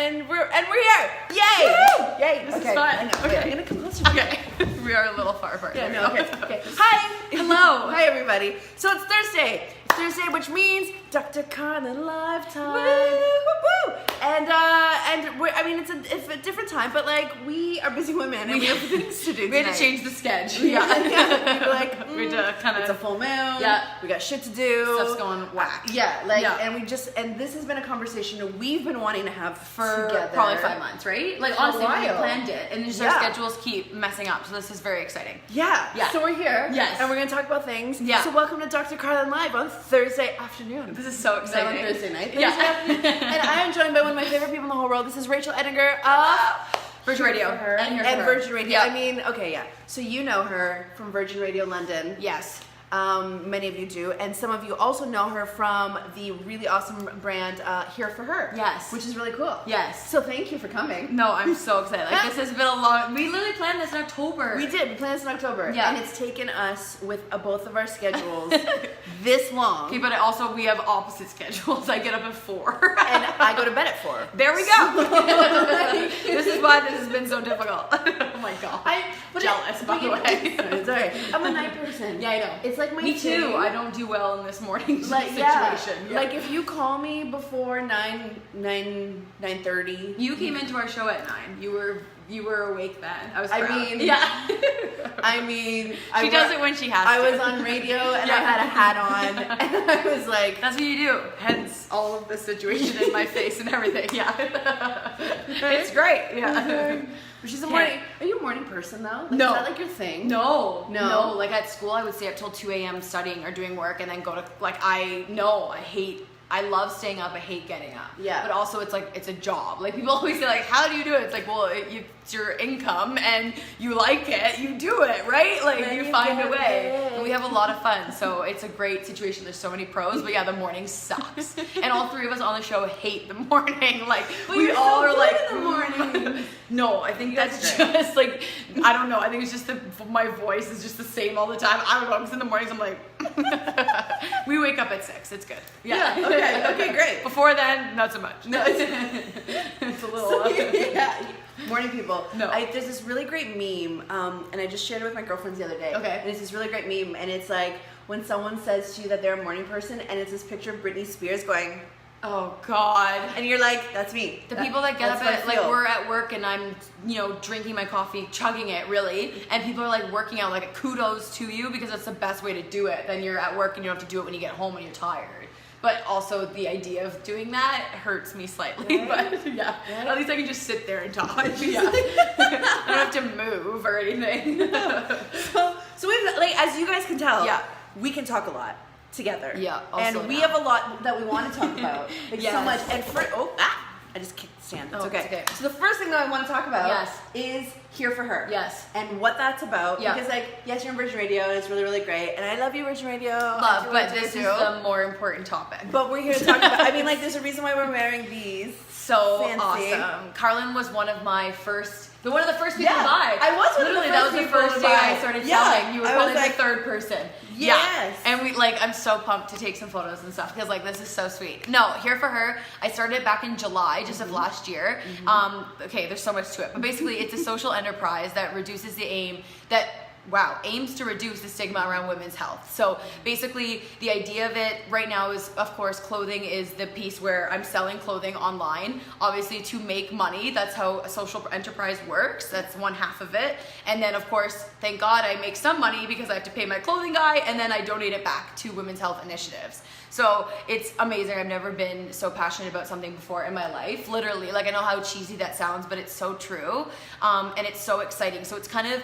and we're here. Yay! Woo! Yay! This is Okay, fun. I know. Okay. I'm gonna come closer. Okay. We are a little far apart. Yeah, There no, we okay. go. Okay. Hi. Hello. Hi, everybody. So it's Thursday. It's Thursday, which means Dr. Carlen Live Time. Woo! And we're, I mean, it's a different time, but like we are busy women and we have things to do. We had to tonight. change the sketch. Yeah. We were like, we had to kind it's a of full moon. Yeah. We got shit to do. stuff's going whack. Yeah, like, Yeah. and this has been a conversation we've been wanting to have For together. probably 5 months, right? Like For a honestly, we while. planned it, and just our Yeah. schedules keep messing up. So this is very exciting. Yeah. Yeah. So we're here. Yes. And we're gonna talk about things. Yeah. So welcome to Dr. Carlen Live on Thursday afternoon. This is so Not exciting. on Thursday night. Yeah. Thursday afternoon. And I am joined by one of my favorite people in the whole world. This is Rachel Edinger of Virgin Radio. For Her And Here For Her. Virgin Radio. Yeah. I mean, okay, yeah. So you know her from Virgin Radio London. Yes. Many of you do, and some of you also know her from the really awesome brand Here For Her. Yes. Which is really cool. Yes. So thank you for coming. No, I'm so excited. Like this has been a long. We literally planned this in October. We did. We planned this in October. Yeah. And it's taken us with both of our schedules this long. Okay, but also we have opposite schedules. I get up at 4. And I go to bed at 4. There we go. This is why this has been so difficult. Oh my god. Jealous, by the way. It's alright. I'm a night person. Yeah, I know. It's like my Me thing. too. I don't do well in this morning Like, situation. yeah. Like if you call me before 9:30. You came into our show at 9. You were awake then. I was I proud. mean- yeah. She does it when she has to. I was on radio and I Yeah. had a hat on and I was like, That's what you do. Hence all of the situation in my face and everything. Yeah. It's great. Yeah. she's a morning. Are you a morning person though? Like, No. Is that like your thing? No. No. Like at school, I would stay up till 2 a.m. studying or doing work, and then go to I love staying up. I hate getting up. Yeah. But also, it's like it's a job. Like people always say, like, how do you do it? It's like, well, it's your income, and you like it, you do it, right? Like Then you you find get a way. it. And we have a lot of fun, so it's a great situation. There's so many pros, but yeah, the morning sucks. And all 3 of us on the show hate the morning. Like But we you're all so are good like in the morning. No, I think That's that's great. just like I don't know. I think it's just my voice is just the same all the time. I don't know. Because in the mornings I'm like, we wake up at 6. It's good. Yeah. Okay, great. Before then, not so much. No, It's a little. yeah. Morning people. No. There's this really great meme, and I just shared it with my girlfriends the other day. Okay. And it's this really great meme, and it's like when someone says to you that they're a morning person, and it's this picture of Britney Spears going, Oh God. and you're like, that's me. The people that get up that's at, what I like, feel. we're at work and I'm, drinking my coffee, chugging it, really, and people are, like, working out, like, kudos to you, because that's the best way to do it. Then you're at work and you don't have to do it when you get home when you're tired. But also, the idea of doing that hurts me slightly, Right. but, yeah. Right. At least I can just sit there and talk. Yeah. I don't have to move or anything. So we've, like, as you guys can tell, Yeah. we can talk a lot together. Yeah, also and we now. have a lot that we want to talk about. Like, so Yes. much. And I just kicked the stand. It's Oh, okay. it's okay. So the first thing that I want to talk about Yes. is Here For Her. Yes. And what that's about. Yeah. Because, like, yes, you're on Virgin Radio, and it's really, really great. And I love you, Virgin Radio. I Love, do but what you this do. is the more important topic. But we're here to talk about, I mean, like, there's a reason why we're wearing these. So Fancy. awesome. Carlen was one of my first, one of the first people Yeah, to buy. I was one of the Literally, first that was the people first to day buy. I started Yeah, selling. You were I probably was the like, third person. Yes. Yeah. And I'm so pumped to take some photos and stuff, because, like, this is so sweet. No, Here For Her, I started it back in July, just of last year. Okay, there's so much to it. But basically, it's a social enterprise that reduces the aims to reduce the stigma around women's health. So basically, the idea of it right now is, of course, clothing is the piece where I'm selling clothing online, obviously to make money. That's how a social enterprise works. That's one half of it. And then, of course, thank God I make some money because I have to pay my clothing guy, and then I donate it back to women's health initiatives. So it's amazing. I've never been so passionate about something before in my life. Literally, like, I know how cheesy that sounds, but it's so true. And it's so exciting. So it's kind of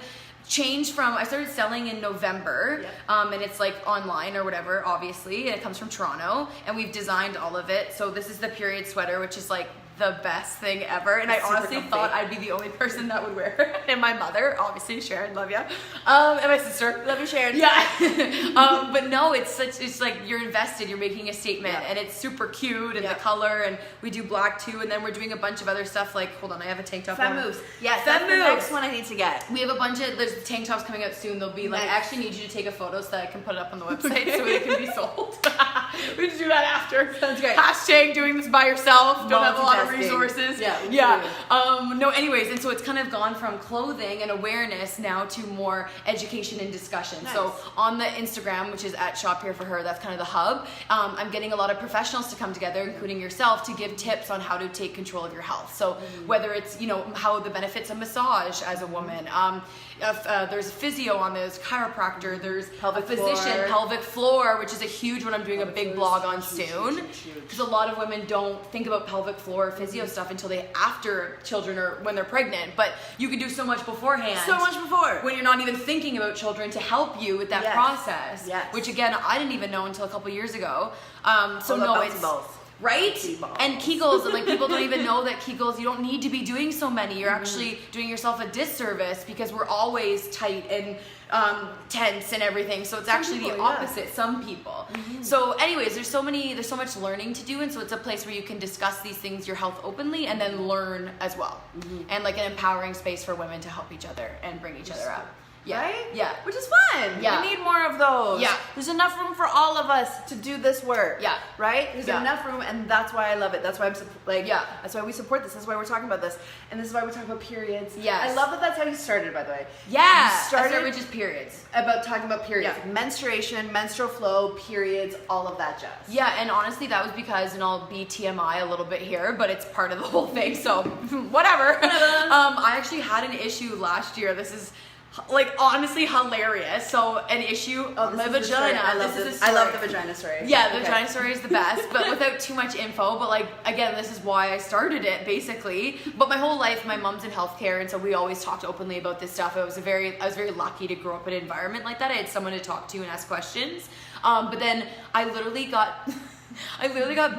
changed from, I started selling in November, and it's like online or whatever, obviously, and it comes from Toronto, and we've designed all of it. So this is the period sweater, which is like the best thing ever, and I Super honestly comfy. thought I'd be the only person that would wear it. And my mother, obviously, Sharon, love ya, and my sister, Love you, Sharon. yeah. But no, it's like you're invested, you're making a statement, Yeah. and it's super cute, and Yeah. the color, and we do black too, and then we're doing a bunch of other stuff, like, hold on, I have a tank top Femme on. moves. Yes, Femme that's the moves. next one I need to get. We have a bunch of, there's tank tops coming out soon. They'll be like, Nice. I actually need you to take a photo so that I can put it up on the website so it can be sold. We should do that after. Sounds great. Hashtag doing this by yourself. Don't have a lot of Multitasking. resources. Yeah. No, anyways, and so it's kind of gone from clothing and awareness now to more education and discussion. Nice. So on the Instagram, which is at Shop Here for Her, that's kind of the hub. I'm getting a lot of professionals to come together, including yourself, to give tips on how to take control of your health. So whether it's, how the benefits of massage as a woman, there's physio on this, chiropractor, there's Pelvic a physician, floor. pelvic floor, which is a huge one I'm doing a big blog on Huge. soon. Because a lot of women don't think about pelvic floor or physio stuff until after children or when they're pregnant. But you can do so much beforehand. So much before. When you're not even thinking about children to help you with that Yes. process. Yes. Which again, I didn't even know until a couple years ago. So All the no, bouncy it's balls. right. Bouncy balls. And Kegels, like people don't even know that Kegels, you don't need to be doing so many. You're actually doing yourself a disservice because we're always tight and tense and everything. So it's actually people, the yeah. opposite. Some people. So anyways, there's so much learning to do, and so it's a place where you can discuss these things, your health openly, and then learn as well. And like an empowering space for women to help each other and bring each other up. Yeah. Right? Yeah. Which is fun. Yeah. We need more of those. Yeah. There's enough room for all of us to do this work. Yeah. Right? There's Yeah. enough room, and that's why I love it. That's why Yeah. that's why we support this. That's why we're talking about this. And this is why we talk about periods. Yes. I love that that's how you started, by the way. Yeah. You I started with just periods. about talking about periods. Yeah. Menstruation, menstrual flow, periods, all of that jazz. Yeah, and honestly, that was because, and I'll be TMI a little bit here, but it's part of the whole thing, so whatever. I actually had an issue last year. This is like honestly hilarious. So an issue of my This is the story. vagina. I love This is this. a I love story. the vagina story. Yeah, the Okay. vagina story is the best, but without too much info. But like again, this is why I started it basically. But my whole life, my mom's in healthcare, and so we always talked openly about this stuff. I was very lucky to grow up in an environment like that. I had someone to talk to and ask questions. But then I literally got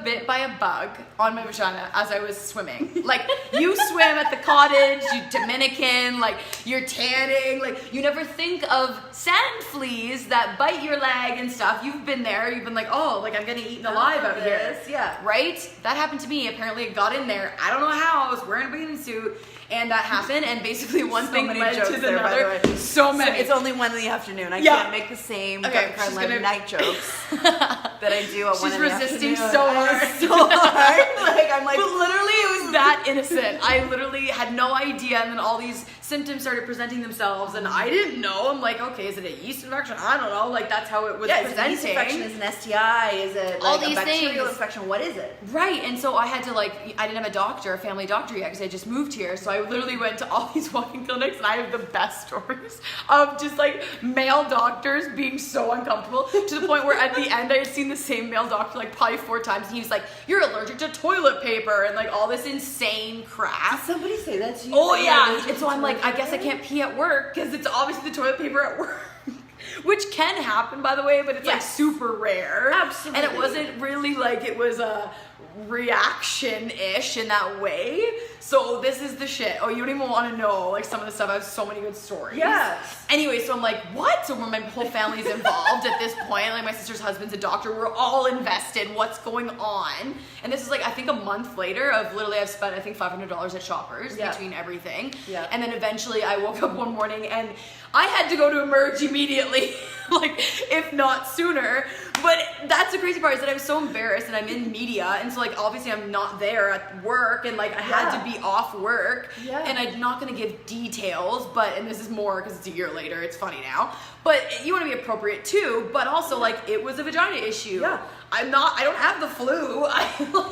bit by a bug on my vagina as I was swimming. Like, you swim at the cottage, you Dominican, like, you're tanning, like, you never think of sand fleas that bite your leg and stuff. You've been there, you've been like, oh, like, I'm getting eaten alive out here. Yeah. Right? That happened to me. Apparently, it got in there. I don't know how. I was wearing a bathing suit. And that happened, and basically one So thing many led jokes to there, by the another. way. So many. It's only 1 in the afternoon. I Yeah. can't make the same Okay, Dr. she's Carlen gonna- night jokes that I do at 1 in the afternoon. She's resisting so hard. So hard. Like, I'm like, But literally, it was that innocent. I literally had no idea, and then all these symptoms started presenting themselves, and I didn't know. I'm like, okay, is it a yeast infection? I don't know. Like, that's how it was yeah, is it presenting. a yeast infection? Is it an STI? Is it All like these a bacterial things. infection? What is it? Right, and so I had to I didn't have a family doctor yet because I just moved here. So I literally went to all these walking clinics, and I have the best stories of just like male doctors being so uncomfortable to the point where at the end I had seen the same male doctor like probably 4 times, and he was like, "You're allergic to toilet paper," and like all this insane crap. Did somebody say that to you? Oh That you're yeah, allergic and so to I'm like, I guess I toilet can't pee at work because it's obviously the toilet paper at work. Which can happen, by the way, but it's like Yes. super rare. Absolutely. And it wasn't really like it was a reaction-ish in that way. So this is the shit. Oh, you don't even want to know like some of the stuff. I have so many good stories. Yes. Anyway, so I'm like, what? So my whole family's involved at this point. Like my sister's husband's a doctor. We're all invested. What's going on? And this is like I think a month later of literally I've spent I think $500 at Shoppers Yeah. between everything. Yeah. And then eventually I woke up one morning and I had to go to Emerge immediately, like if not sooner. But that's the crazy part is that I was so embarrassed, and I'm in media, and so like obviously I'm not there at work, and like I had to be off work, Yeah. and I'm not gonna give details, but and this is more because it's a year later, it's funny now. But you want to be appropriate too, but also like it was a vagina issue. Yeah. I don't have the flu.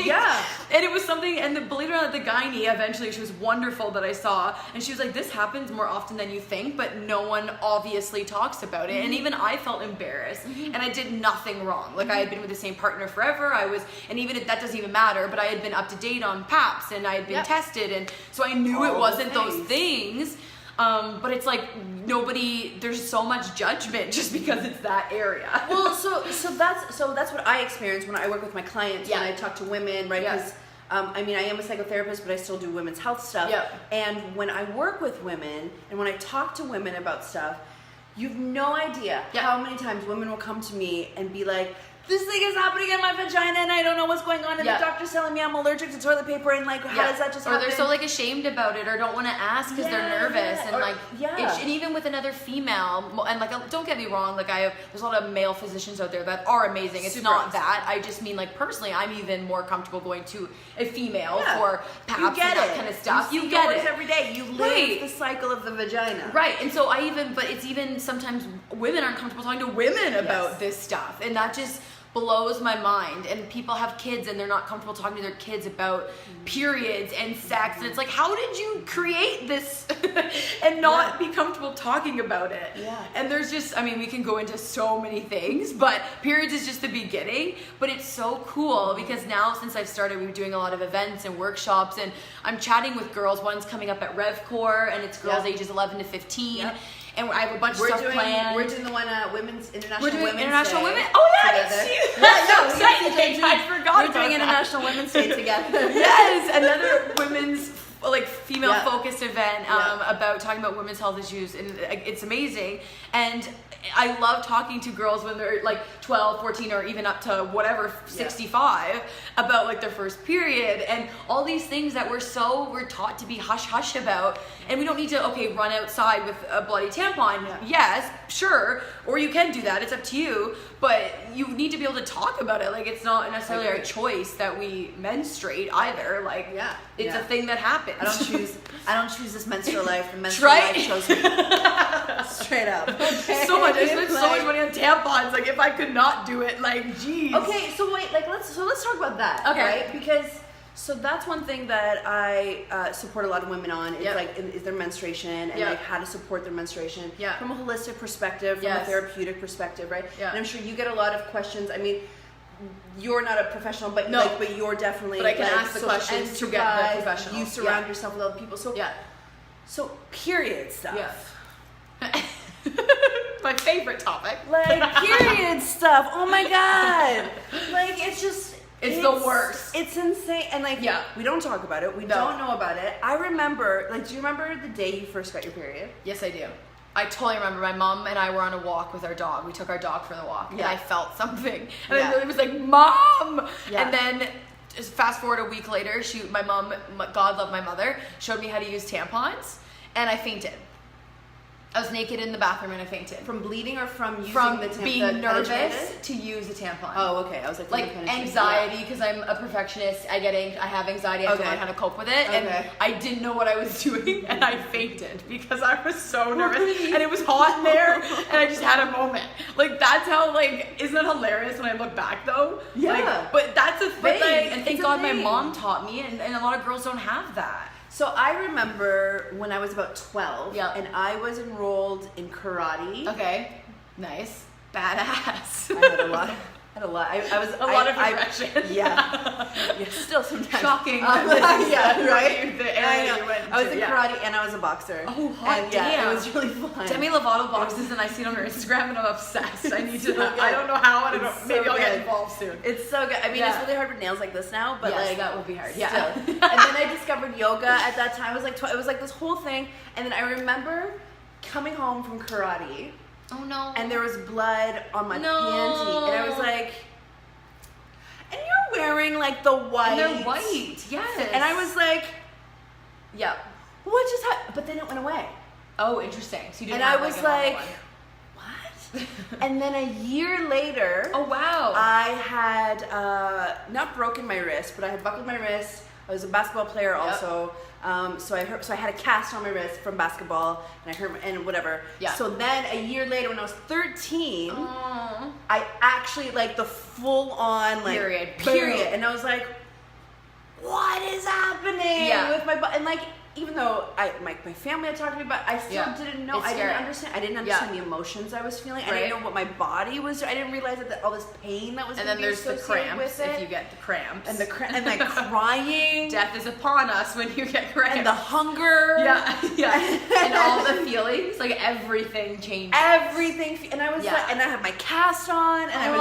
Yeah. And it was something, and believe it or not, the gynae eventually, she was wonderful that I saw, and she was like, this happens more often than you think, but no one obviously talks about it. And even I felt embarrassed, and I did nothing wrong. Like I had been with the same partner forever. And even if that doesn't even matter, but I had been up to date on PAPs, and I had been tested, and so I knew it All wasn't those those things. But it's like there's so much judgment just because it's that area. Well, so that's what I experience when I work with my clients, when Yeah. I talk to women, right? Yeah. Because I mean, I am a psychotherapist, but I still do women's health stuff. Yeah. And when I work with women and when I talk to women about stuff, you've no idea Yeah. how many times women will come to me and be like, this thing is happening in my vagina and I don't know what's going on, and the doctor's telling me I'm allergic to toilet paper, and like, how does that just happen? Or they're so like ashamed about it, or don't want to ask because they're nervous, and like, and even with another female, and like, don't get me wrong, like there's a lot of male physicians out there that are amazing. It's not that. I just mean like personally, I'm even more comfortable going to a female for paps and that kind of stuff. You get it every day. You live the cycle of the vagina. Right, and so but it's even sometimes women aren't comfortable talking to women about this stuff, and that just blows my mind. And people have kids and they're not comfortable talking to their kids about periods and sex, and it's like, how did you create this and not be comfortable talking about it? And there's just, I mean, we can go into so many things, but periods is just the beginning. But it's so cool because now, since I've started, we're doing a lot of events and workshops, and I'm chatting with girls. One's coming up at RevCore, and it's girls ages 11 to 15. And I have a bunch of stuff planned. We're doing the one Women's International Women's We're doing International Day Women. Oh yeah, I didn't see that. I forgot. We're doing International Women's Day together. Yes, another women's like female focused event about talking about women's health issues, and it's amazing. And I love talking to girls when they're like 12, 14, or even up to whatever, 65, about like their first period and all these things that we're taught to be hush hush about. And we don't need to, run outside with a bloody tampon. Yes, sure. Or you can do that. It's up to you. But you need to be able to talk about it. Like, it's not necessarily our choice that we menstruate either. Like, it's a thing that happens. I don't choose this menstrual life. The menstrual life chose me. Straight up. Okay. So much. I spent so much money on tampons. Like, if I could not do it, like, geez. Okay, so wait, like, let's talk about that. Okay. Right? Because so that's one thing that I support a lot of women on is their menstruation, and like how to support their menstruation from a holistic perspective, from a therapeutic perspective, right? And I'm sure you get a lot of questions. I mean, you're not a professional, but but you're definitely. But I can ask the questions to get the professionals. You surround yourself with other people, so so period stuff. My favorite topic. Like period stuff. Oh my god! Like it's just. It's the worst. It's insane. And like, we don't talk about it. We don't know about it. I remember, like, do you remember the day you first got your period? Yes, I do. I totally remember. My mom and I were on a walk with our dog. We took our dog for the walk. And I felt something. And I literally was like, Mom! And then, just fast forward a week later, my mom, God love my mother, showed me how to use tampons. And I fainted. I was naked in the bathroom and I fainted. From bleeding or from using the tampon? Being nervous to use a tampon. Oh, okay. I was like anxiety, because I'm a perfectionist. I have anxiety. I have to learn how to cope with it. And I didn't know what I was doing, and I fainted because I was so nervous. And it was hot in there, and I just had a moment. Like, that's how, like, isn't that hilarious when I look back, though? Yeah. Like, but that's a thing. And thank God my mom taught me, and a lot of girls don't have that. So I remember when I was about 12, and I was enrolled in karate. Okay, nice, badass. I had a lot. I was a lot of aggression. Still sometimes shocking. Right? The area you went I was in karate and I was a boxer. Oh, hot damn! It was really fun. Demi Lovato boxes, and I see it on her Instagram, and I'm obsessed. I need to. I don't know how, and maybe I'll get involved soon. It's so good. I mean, it's really hard with nails like this now, but like that would be hard. Still. And then I discovered yoga at that time. I was like, it was like this whole thing, and then I remember coming home from karate. Oh no. And there was blood on my panty. And I was like, and you're wearing like the white. And they're white, yes. And I was like, what just happened? But then it went away. Oh, interesting. So you didn't and I was like, what? And then a year later. Oh, wow. I had not broken my wrist, but I had buckled my wrist. I was a basketball player also. So I had a cast on my wrist from basketball, and I hurt and whatever. So then a year later, when I was 13, I actually like the full on like period, and I was like, what is happening with my butt? And like, even though my family had talked to me about it, I still didn't know. I didn't understand the emotions I was feeling. I didn't know what my body was doing. I didn't realize that all this pain that was and then there's the cramps if you get the cramps. And and like crying. Death is upon us when you get cramps. And the hunger. And all the feelings, like everything changed. Everything. And I was like, and I had my cast on, and I was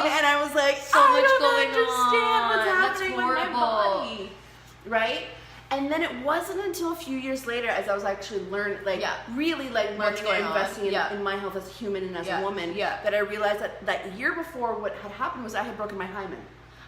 13, and I was like, so much going understand on. what's happening with my body. Right? And then it wasn't until a few years later, as I was actually really learning and investing in my health as a human and as a woman, that I realized that year before what had happened was I had broken my hymen.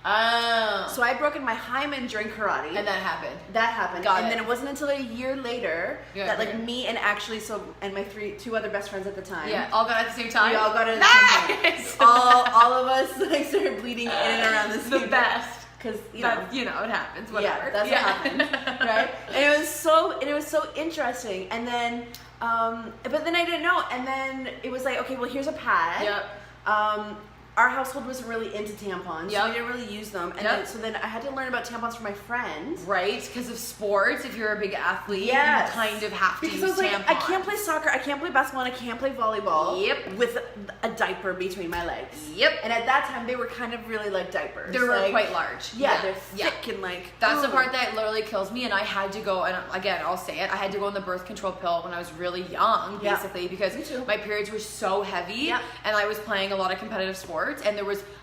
Oh. So I had broken my hymen during karate. And that happened. And then it wasn't until a year later that like me and actually and my two other best friends at the time. Yeah, all got it at the same time. We all got it at the same time. all of us like started bleeding in and around the same The best. Because it happens. Whatever. Yeah, that's what happened, right? And it was so interesting. And then, but then I didn't know. And then it was like, okay, well, here's a pad. Yep. Our household wasn't really into tampons, so we didn't really use them. And then I had to learn about tampons from my friends. Right, because of sports. If you're a big athlete, you kind of have to use tampons. Because I was like, I can't play soccer, I can't play basketball, and I can't play volleyball with a diaper between my legs. Yep. And at that time, they were kind of really like diapers. They were quite large. Yeah, they're thick and like... That's the part that literally kills me, and I had to go, and again, I'll say it, I had to go on the birth control pill when I was really young, basically, because my periods were so heavy, and I was playing a lot of competitive sports, and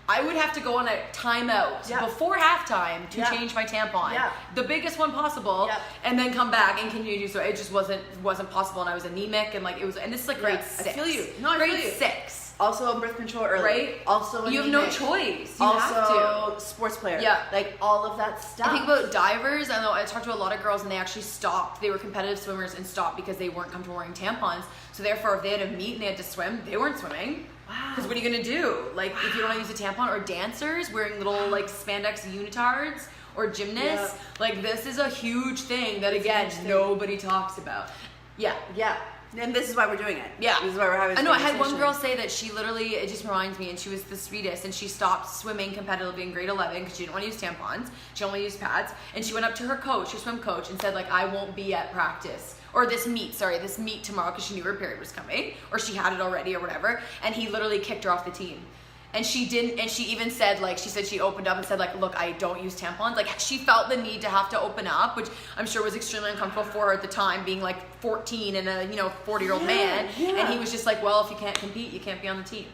I would have to go on a timeout before halftime to change my tampon, the biggest one possible, and then come back and continue to do so. It just wasn't possible, and I was anemic, and like it was, and this is like grade 6. I feel you. Grade 6. Also on birth control early. Right? Also anemic. You have no choice. You have to. Sports player. Yeah. Like all of that stuff. I think about divers. I know I talked to a lot of girls and they actually stopped. They were competitive swimmers and stopped because they weren't comfortable wearing tampons. So therefore, if they had to meet and they had to swim, they weren't swimming. Wow. Because what are you gonna do? Like if you don't want to use a tampon, or dancers wearing little like spandex unitards, or gymnasts, like this is a huge thing that again nobody talks about. Yeah. And this is why we're doing it. Yeah. This is why we're having this I know, I had one conversation. girl say that she literally, it just reminds me, and she was the sweetest, and she stopped swimming competitively in grade 11 because she didn't want to use tampons. She only used pads. And she went up to her coach, her swim coach, and said, like, I won't be at practice. Or this meet tomorrow, because she knew her period was coming. Or she had it already or whatever. And he literally kicked her off the team. And she didn't, and she even said, like, she opened up and said, like, look, I don't use tampons. Like, she felt the need to have to open up, which I'm sure was extremely uncomfortable for her at the time, being like 14 and a, 40-year-old man. And he was just like, well, if you can't compete, you can't be on the team.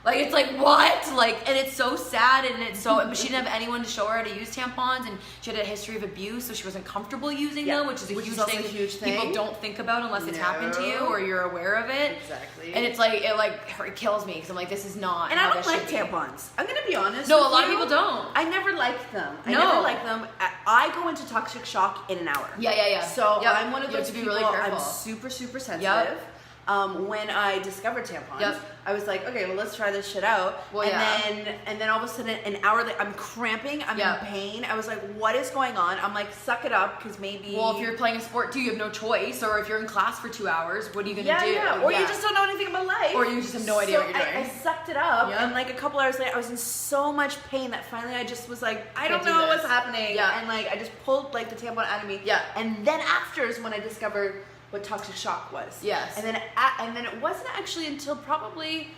Like, it's like, what? Like, and it's so sad, and it's so, but she didn't have anyone to show her how to use tampons, and she had a history of abuse, so she wasn't comfortable using them, which is a huge thing people don't think about unless it's happened to you, or you're aware of it. Exactly. And it's like, it kills me, because I'm like, this is not And how I don't this like should be. tampons. I'm going to be honest No, with a lot of you. people don't. I never liked them. I go into toxic shock in an hour. Yeah. So I'm one of those to be people, really careful. I'm super sensitive. When I discovered tampons, I was like, okay, well, let's try this shit out. Well, and then all of a sudden, an hour later, I'm cramping, I'm in pain. I was like, what is going on? I'm like, suck it up, because maybe... Well, if you're playing a sport too, you have no choice. Or if you're in class for 2 hours, what are you going to do? Yeah. Or you just don't know anything about life. Or you just have no idea what you're doing. I sucked it up, and like a couple hours later, I was in so much pain that finally I just was like, I don't know what's happening. And like, I just pulled like the tampon out of me. And then after is when I discovered what toxic shock was. Yes. And then it wasn't actually until probably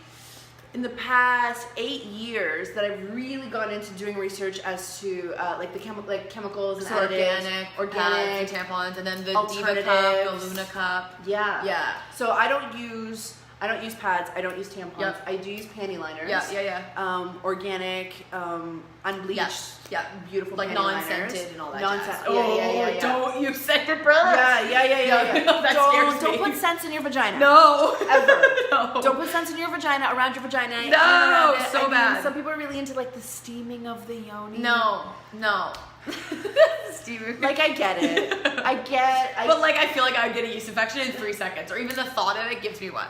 in the past 8 years that I've really gone into doing research as to like the chemicals and additives, organic pads and tampons, and then the Diva alternatives. cup, the Luna cup. Yeah. So I don't use pads. I don't use tampons. I do use panty liners. Yeah. Organic, unbleached. Beautiful, like panty non-scented liners. and all that. Non-scented. Yeah. Don't use scented products. Yeah. That scares me. Don't put scents in your vagina. No. Ever. No. Don't put scents in your vagina, around your vagina. No. It. So bad. Some people are really into like the steaming of the yoni. No. Steaming. Like, I get it. But like, I feel like I would get a yeast infection in 3 seconds, or even the thought of it gives me one.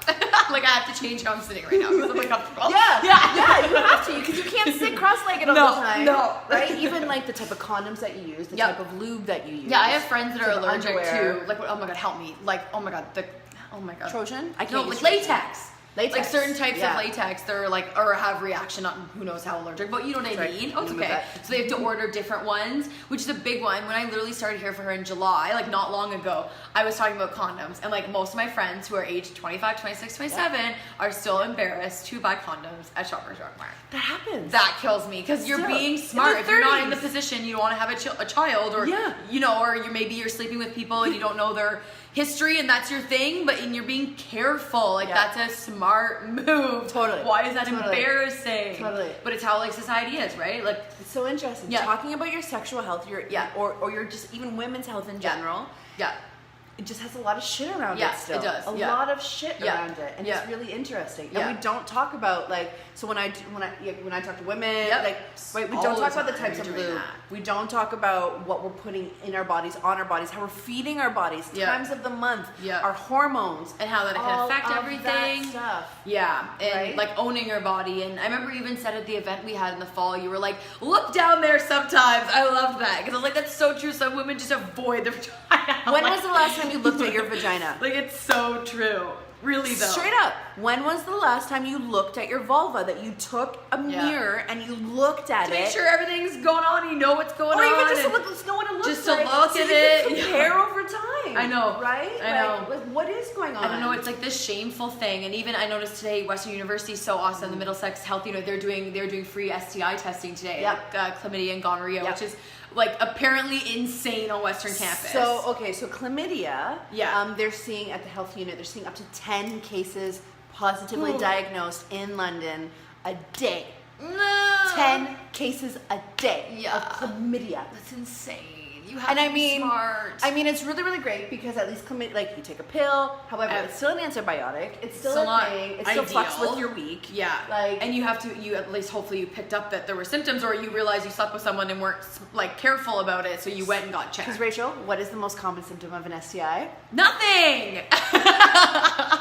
Like, I have to change how I'm sitting right now because I'm uncomfortable. Yeah, you have to, because you can't sit cross-legged all the time. No. Right? Even like the type of condoms that you use, the type of lube that you use. Yeah, I have friends that are allergic underwear. to, like, oh my god, help me. Like, oh my god. Trojan? I can't No, use like Trojan. latex. Like certain types of latex, they're like, or have reaction, not who knows how allergic, but you know what I mean? Oh, it's okay. So they have to order different ones, which is a big one. When I literally started here for her in July, like not long ago, I was talking about condoms, and like most of my friends who are aged 25, 26, 27 are still embarrassed to buy condoms at Shoppers Drug Mart. That happens. That kills me, because you're being smart. If you're not in the position, you don't want to have a child, or you know, or maybe you're sleeping with people and you don't know their history and that's your thing, and you're being careful. Like that's a smart move. Totally. Why is that embarrassing? Totally. But it's how like society is, right? Like it's so interesting. Talking about your sexual health, or your just even women's health in general. It just has a lot of shit around it still. It does. A lot of shit around it. And it's really interesting. And we don't talk about like, so when I talk to women, like, right, we don't talk about the types of lube. We don't talk about what we're putting in our bodies, on our bodies, how we're feeding our bodies, times of the month, our hormones. And how that can affect everything. That stuff. Yeah. And like owning your body. And I remember you even said at the event we had in the fall, you were like, look down there sometimes. I loved that. Because I was like, that's so true. Some women just avoid their vagina. When was the last time you looked at your vagina? Like, it's so true. Really, though. Straight up. When was the last time you looked at your vulva, that you took a mirror and you looked at it? Make sure everything's going on, you know what's going on. Or even just to know what it looks just like. Just to look at it. Compare over time. I know. Right? I know. Like, what is going on? I don't know. It's like this shameful thing. And even I noticed today, Western University is so awesome. The Middlesex Health, they're doing free STI testing today. Like, chlamydia and gonorrhea, which is like apparently insane on Western campus. So chlamydia, they're seeing at the health unit, they're seeing up to 10 cases positively diagnosed in London a day. 10 cases a day of chlamydia. That's insane. You have to be smart. I mean, it's really, really great because at least chlamydia, like you take a pill. However, it's still an antibiotic. It's still a thing. It still fucks with your week. Yeah. Like, and you at least hopefully you picked up that there were symptoms, or you realized you slept with someone and weren't like careful about it, so you went and got checked. Because Rachel, what is the most common symptom of an STI? Nothing.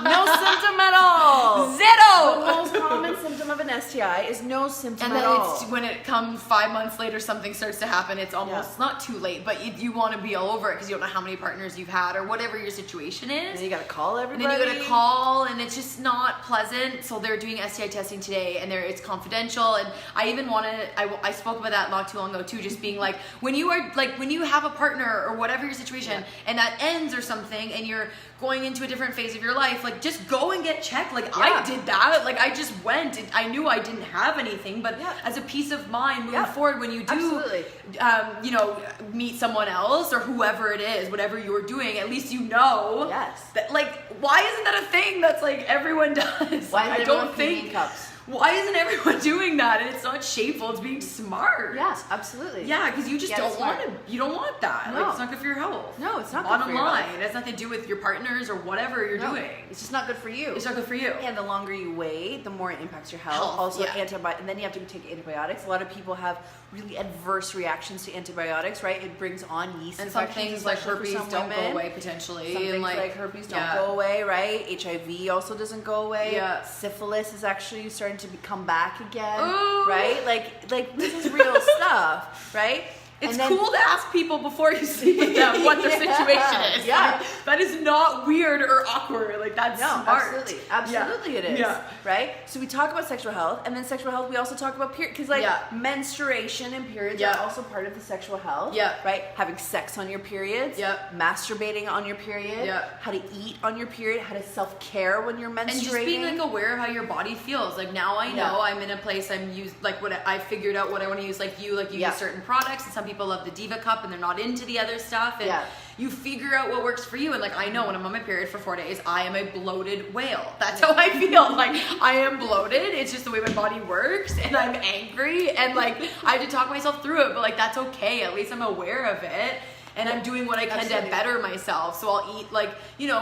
No symptom at all. Zero. The most common symptom of an STI is no symptom at all. And then when it comes 5 months later, something starts to happen. It's almost not too late, but you want to be all over it because you don't know how many partners you've had or whatever your situation is. And then you got to call everybody. And then you got to call, and it's just not pleasant. So they're doing STI testing today, and it's confidential. And I even I spoke about that not too long ago too, just being like, when you have a partner or whatever your situation, and that ends or something, and you're going into a different phase of your life, like just go and get checked. Like I did that. Like I just went and I knew I didn't have anything, but as a peace of mind moving forward, when you do, meet someone else or whoever it is, whatever you're doing, at least you know that, like, why isn't that a thing that's like everyone does? Why I don't think cups? Why isn't everyone doing that? And it's not shameful. It's being smart. Yes, absolutely. Yeah, because you just don't want to. You don't want that. No. Like, it's not good for your health. No, it's not. Bottom good for your line, health. it has nothing to do with your partners or whatever you're doing. It's just not good for you. It's not good for you. And the longer you wait, the more it impacts your health. Also, and then you have to take antibiotics. A lot of people have really adverse reactions to antibiotics. Right? It brings on yeast and some infections, things like herpes don't go away potentially. Some things like herpes don't go away. Right? HIV also doesn't go away. Yeah. Syphilis is actually starting to come back again. Ooh. Right? Like this is real stuff. Right? It's cool to ask people before you sleep with them what their situation is. Yeah. Like, that is not weird or awkward. Like, that's smart. Absolutely it is. Yeah. Right? So we talk about sexual health, and then sexual health, we also talk about period, because menstruation and periods are also part of the sexual health. Yeah. Right? Having sex on your periods. Yeah. Masturbating on your period. Yeah. How to eat on your period. How to self-care when you're menstruating. And just being like aware of how your body feels. Like now I know I'm in a place I figured out what I want to use. Like you use certain products, and some people love the Diva Cup and they're not into the other stuff, and you figure out what works for you. And like I know when I'm on my period for 4 days, I am a bloated whale. That's how I feel. Like I am bloated. It's just the way my body works, and I'm angry, and like I have to talk myself through it, but like that's okay. At least I'm aware of it, and I'm doing what I can to better myself. So I'll eat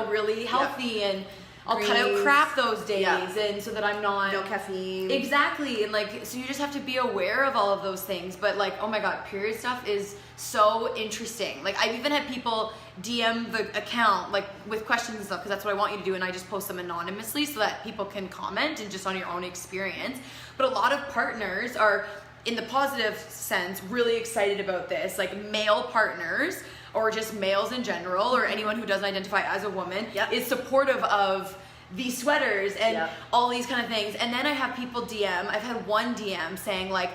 really healthy, and I'll cut out crap those days, and so that I'm not no caffeine. Exactly, and like so you just have to be aware of all of those things. But like, oh my god, period stuff is so interesting. Like I've even had people DM the account like with questions and stuff, because that's what I want you to do, and I just post them anonymously so that people can comment and just on your own experience. But a lot of partners are, in the positive sense, really excited about this, like male partners or just males in general, or anyone who doesn't identify as a woman, is supportive of these sweaters and all these kind of things. And then I have people DM, I've had one DM saying like,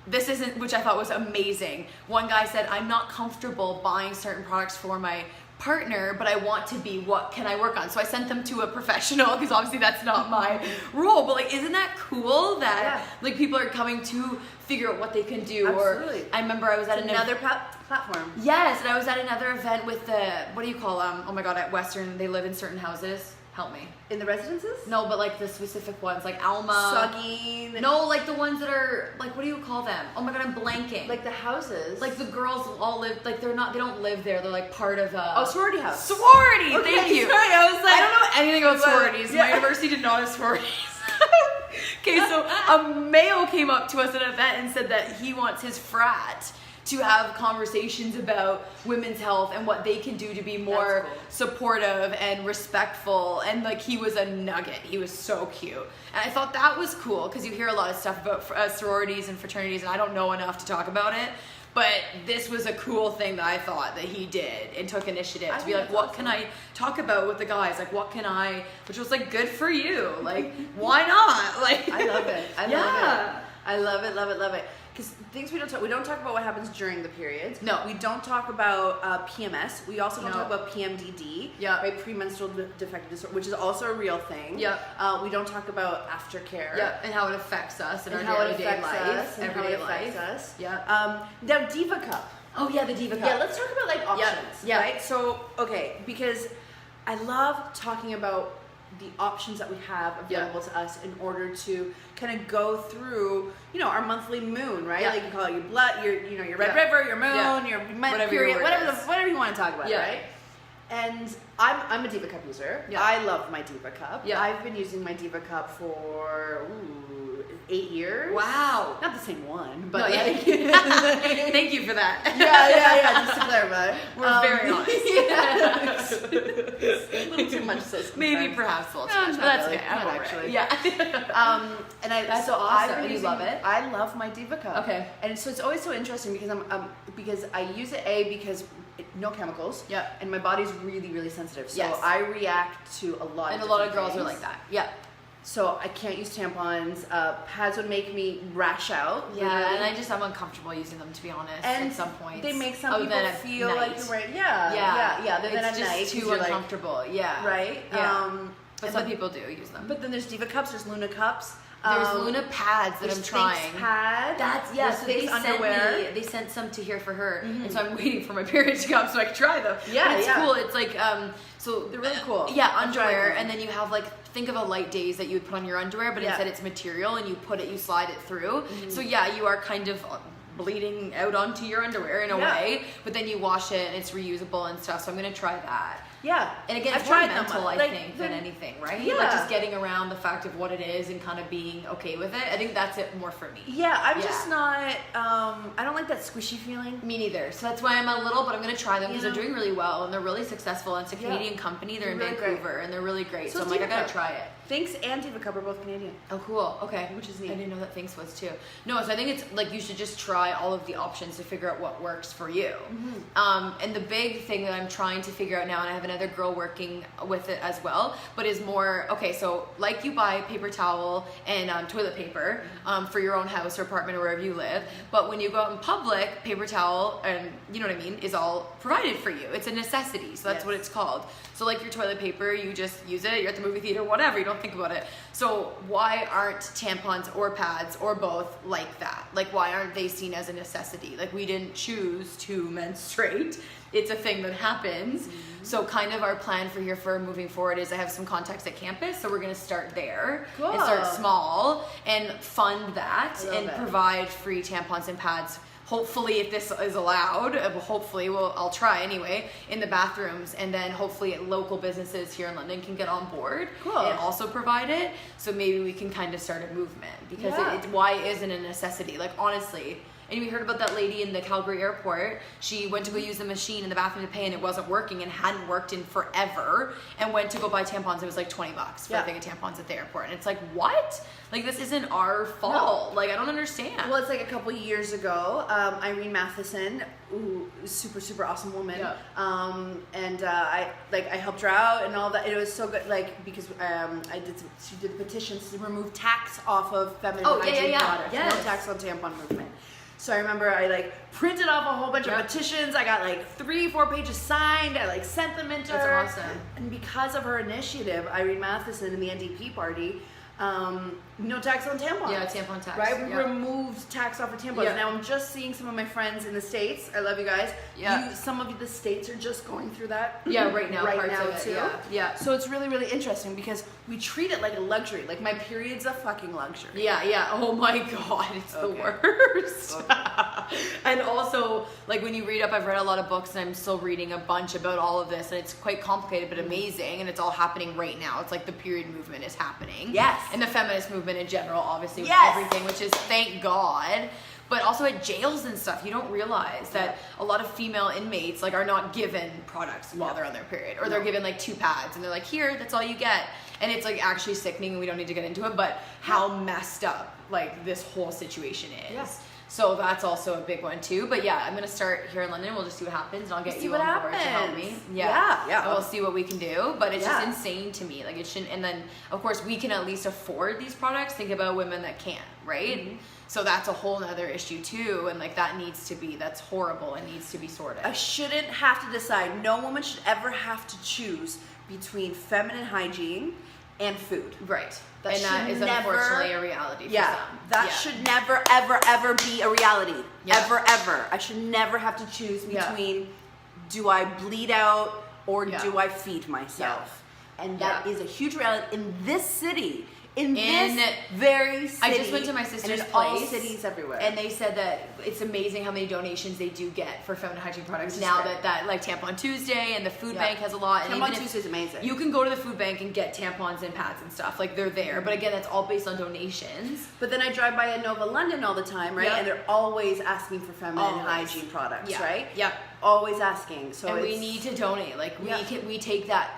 this isn't, which I thought was amazing. One guy said, I'm not comfortable buying certain products for my partner, but I want to be, what can I work on? So I sent them to a professional, because obviously that's not my role, but like, isn't that cool that like people are coming to figure out what they can do? Absolutely. Or I remember I was at another platform. Yes, and I was at another event with the, what do you call them? Oh my God, at Western, they live in certain houses. Help me. In the residences? No, but like the specific ones, like Alma. Soggy. No, like the ones that are, like, what do you call them? Oh my God, I'm blanking. Like the houses. Like the girls all live, like they don't live there. They're like part of a... Oh, sorority house. Sorority, Okay, thank you. Sorry, I was like... I don't know anything about sororities. Yeah. My university did not have sororities. Okay, so a male came up to us at an event and said that he wants his frat to have conversations about women's health and what they can do to be more supportive and respectful. And like, he was a nugget. He was so cute. And I thought that was cool, because you hear a lot of stuff about sororities and fraternities, and I don't know enough to talk about it. But this was a cool thing that I thought that he did and took initiative to be like, what can I talk about with the guys? Like, what can I, which was like, good for you. Like, why not? Like, I love it. I love it. Love it. Because things we don't talk about what happens during the periods. No. We don't talk about PMS. We also don't talk about PMDD. Yeah. Right? Premenstrual defective disorder, which is also a real thing. Yeah. We don't talk about aftercare. Yeah, and how it affects us in And our how it everyday affects life. us. And how it affects us. Yeah. Now, Diva Cup. Oh yeah, the Diva Cup. Yeah, let's talk about like options. Yeah. Right? So, okay, because I love talking about the options that we have available to us in order to kind of go through, you know, our monthly moon, right? Yeah. Like you call it your blood, your red river, your moon, your Whatever period, your whatever you want to talk about, Yeah. right? And I'm a Diva Cup user. Yeah. I love my Diva Cup. Yeah. I've been using my Diva Cup for 8 years. Wow. Not the same one, but No, yeah. like, Thank you for that. yeah. Just to clarify, We're very honest. a little too much. So Maybe perhaps a little too much, but that's okay. I'm not over it. actually. Yeah. And I That's so awesome. I've been And you using- love it? I love my Diva Cup. Okay. And so it's always so interesting because because I use it because no chemicals. Yeah. And my body's really really sensitive, so Yes. I react to a lot. And of a lot of different girls are things. like that. Yeah. So I can't use tampons. Pads would make me rash out. Yeah, literally. and I'm uncomfortable using them, to be honest, And at some point. they make some people feel like you're right. Yeah. Yeah. Then It's at just night, too 'cause you're like, uncomfortable. Yeah. right? Yeah. But and some people do use them. But then there's Diva Cups, there's Luna Cups. There's Luna pads that there's I'm trying. Thinx pad. That's there's so they Thinx sent underwear. me. They sent some to here for her, and so I'm waiting for my period to come so I can try them. Yeah, but it's yeah. cool. It's like so They're really cool. Yeah, I've tried underwear, them. and then you have like, think of a light days that you would put on your underwear, but Yeah. instead it's material, and you slide it through. So yeah, you are kind of bleeding out onto your underwear in a way, but then you wash it and it's reusable and stuff. So I'm gonna try that. Yeah. And again, I've it's more tried them, mental, I like, think, they're- than anything, right? Yeah. Like just getting around the fact of what it is and kind of being okay with it. I think that's it more for me. Yeah, I'm Yeah. just not. I don't like that squishy feeling. Me neither. So that's why I'm a little, but I'm gonna try them because Yeah. they're doing really well and they're really successful. And it's a Yeah. Canadian company. They're in Really Vancouver great. and they're really great. So So I'm it's like, I Diva gotta Cup. try it. Thinx and Diva Cup are both Canadian. Oh, cool. Okay. Which is neat. I didn't know that Thinx was too. No, so I think it's like you should just try all of the options to figure out what works for you. And the big thing that I'm trying to figure out now, and I have another girl working with it as well, but is more, okay, so like you buy paper towel and toilet paper for your own house or apartment or wherever you live, but when you go out in public, paper towel, and you know what I mean, is all provided for you. It's a necessity, so that's Yes. what it's called. So like your toilet paper, you just use it, you're at the movie theater, whatever, you don't think about it. So why aren't tampons or pads or both like that? Like why aren't they seen as a necessity? Like we didn't choose to menstruate. It's a thing that happens. So kind of our plan for here for moving forward is I have some contacts at campus, so we're gonna start there and start Cool. small and fund that I love and it. provide free tampons and pads. Hopefully, if this is allowed, hopefully, I'll try anyway, in the bathrooms, and then hopefully local businesses here in London can get on board Cool. and also provide it. So maybe we can kind of start a movement because Yeah. why isn't a necessity? Like honestly. And we heard about that lady in the Calgary airport. She went to go use the machine in the bathroom to pay and it wasn't working and hadn't worked in forever and went to go buy tampons. It was like $20 for Yeah. a thing of tampons at the airport. And it's like, what? Like this isn't our fault. Like I don't understand. Well, it's like a couple years ago, Irene Matheson, ooh, super awesome woman. Yeah. And I helped her out and all that. It was so good, like because she did petitions to remove tax off of feminine Oh, yeah, hygiene yeah, yeah. products. Yes. No tax on tampon movement. So I remember I like printed off a whole bunch of Yep. petitions. I got like 3-4 pages signed. I like sent them into That's her. awesome. And because of her initiative, Irene Matheson in the NDP party, no tax on tampons. Yeah, tampon tax. Right? We Yeah. removed tax off of tampons. Yeah. Now I'm just seeing some of my friends in the States. I love you guys. Yeah. Some of the States are just going through that. Yeah, right now. Right parts now of it, too. Yeah. Yeah. So it's really, really interesting because we treat it like a luxury. Like my period's a fucking luxury. Yeah, yeah. Oh my god, it's the Okay. worst. And also, like when you read up, I've read a lot of books and I'm still reading a bunch about all of this, and it's quite complicated but amazing, and it's all happening right now. It's like the period movement is happening. Yes. And the feminist movement in general, obviously, with Yes. everything, which is thank God. But also at jails and stuff, you don't realize that a lot of female inmates like are not given products while they're on their period, or they're given like 2 pads and they're like, here, that's all you get. And it's like actually sickening, and we don't need to get into it, but how messed up like this whole situation is. Yes. So that's also a big one too. But yeah, I'm gonna start here in London. We'll just see what happens, and I'll get See you what on board to help happens. me. Yeah. And we'll see what we can do. But it's Yeah. just insane to me. Like it shouldn't. And then of course we can at least afford these products. Think about women that can't, right? Mm-hmm. So that's a whole nother issue too. And like that needs to be. That's horrible and needs to be sorted. I shouldn't have to decide. No woman should ever have to choose between feminine hygiene and food. Right. That and that should is never- unfortunately a reality for Yeah, some. that should never, ever, ever be a reality. Yeah. Ever, ever. I should never have to choose Yeah. between do I bleed out or Yeah. do I feed myself? And that is a huge reality in this city. In this very city. I just went to my sister's and in all place, cities everywhere. and they said that it's amazing how many donations they do get for feminine hygiene products Which is now great. that like Tampon Tuesday and the food Yeah. bank has a lot. And Tampon even if- Tuesday's amazing. You can go to the food bank and get tampons and pads and stuff. Like they're there, but again, that's all based on donations. But then I drive by a Nova London all the time, right? Yep. And they're always asking for feminine Always. hygiene products, Yeah. right? Yep. Always asking. So And we it's- need to donate. Like Yeah. we take that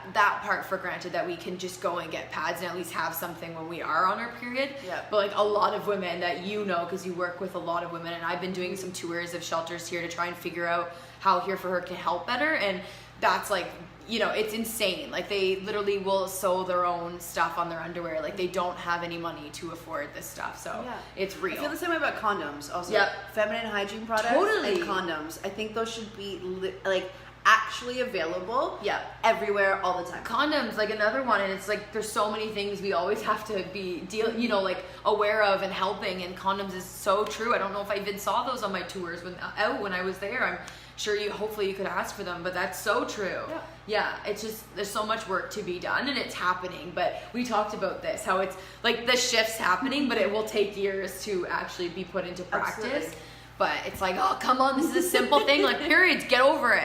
part for granted, that we can just go and get pads and at least have something when we are on our period. Yeah. But like a lot of women that you know, because you work with a lot of women, and I've been doing some tours of shelters here to try and figure out how Here for Her can help better, and that's like, you know, it's insane. Like they literally will sew their own stuff on their underwear. Like they don't have any money to afford this stuff, so Yeah. it's real. I feel the same way about condoms also. Yep. Feminine hygiene products Totally. and condoms. I think those should be like actually available Yeah. everywhere all the time. Condoms, like another one, and it's like there's so many things we always have to be like aware of and helping, and condoms is so true. I don't know if I even saw those on my tours when I was there. I'm sure hopefully you could ask for them, but that's so true. Yeah, it's just there's so much work to be done, and it's happening. But we talked about this, how it's like the shift's happening, but it will take years to actually be put into practice. Absolutely. But it's like, oh come on, this is a simple thing. Like periods, get over it.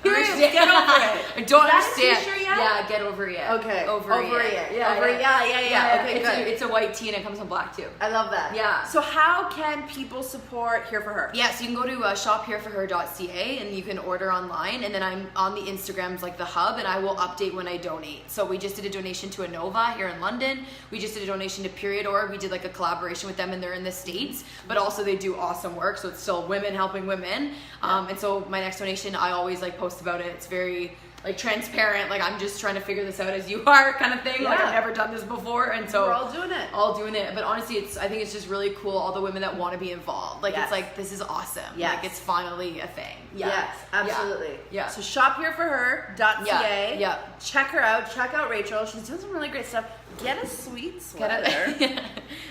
Periods, Understand- get over it. I don't Is that a understand. t-shirt yet? Yeah, get over it. Okay. Over it. Yeah. Over it. Yeah. Okay, it's good. It's a white tee and it comes in black too. I love that. Yeah. So how can people support Here for Her? Yeah, so you can go to shophereforher.ca and you can order online, and then I'm on the Instagrams like the hub, and I will update when I donate. So we just did a donation to Anova here in London. We just did a donation to Period Org. We did like a collaboration with them, and they're in the States, but also they do awesome work. So it's still women helping women. And so my next donation, I always like post about it. It's very like transparent, like I'm just trying to figure this out as you are kind of thing. Like Yeah. I've never done this before, and so We're all doing it. But honestly, I think it's just really cool, all the women that want to be involved. Like Yes. it's like this is awesome. Yes. Like it's finally a thing. Yeah. Yes, absolutely. Yeah. So shophereforher.ca. Yeah. Check her out. Check out Rachel. She's doing some really great stuff. Get a sweet sweater.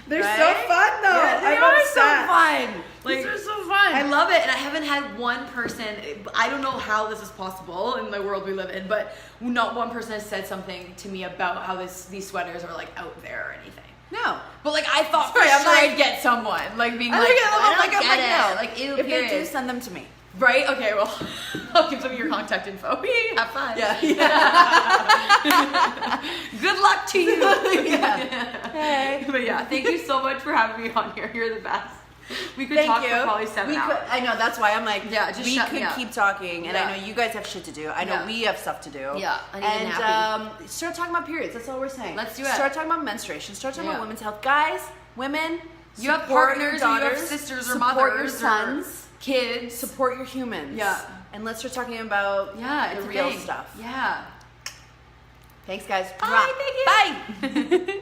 They're Right? so fun though. Yeah, they I'm are obsessed. so fun. Like, These are so fun. I love it, and I haven't had one person. I don't know how this is possible in the world we live in, but not one person has said something to me about how these sweaters are like out there or anything. No. But like I thought Sorry, for I'm sure like- I'd get someone like being I like, look at them, I I'm like, don't get it. no. Like ew, If they do, period. send them to me. Right? Okay, well, I'll give some of your contact info. Have fun. Yeah. Good luck to you. Yeah. Hey. But yeah, thank you so much for having me on here. You're the best. We could Thank talk you. for probably 7 We hours. could, I know, that's why I'm like, Yeah, just we shut me could up. keep talking, and Yeah. I know you guys have shit to do. I know Yeah. we have stuff to do. Yeah, I need a and nappy. start talking about periods. That's all we're saying. Let's do it. Start talking about menstruation. Start talking Yeah. about women's health. Guys, women, You have support your partners, or you have daughters, sisters or support mothers, your or sons, kids. support your humans. Yeah. And let's start talking about Yeah, the it's a real thing. stuff. Yeah. Thanks, guys. Bye, Mwah. thank you. Bye.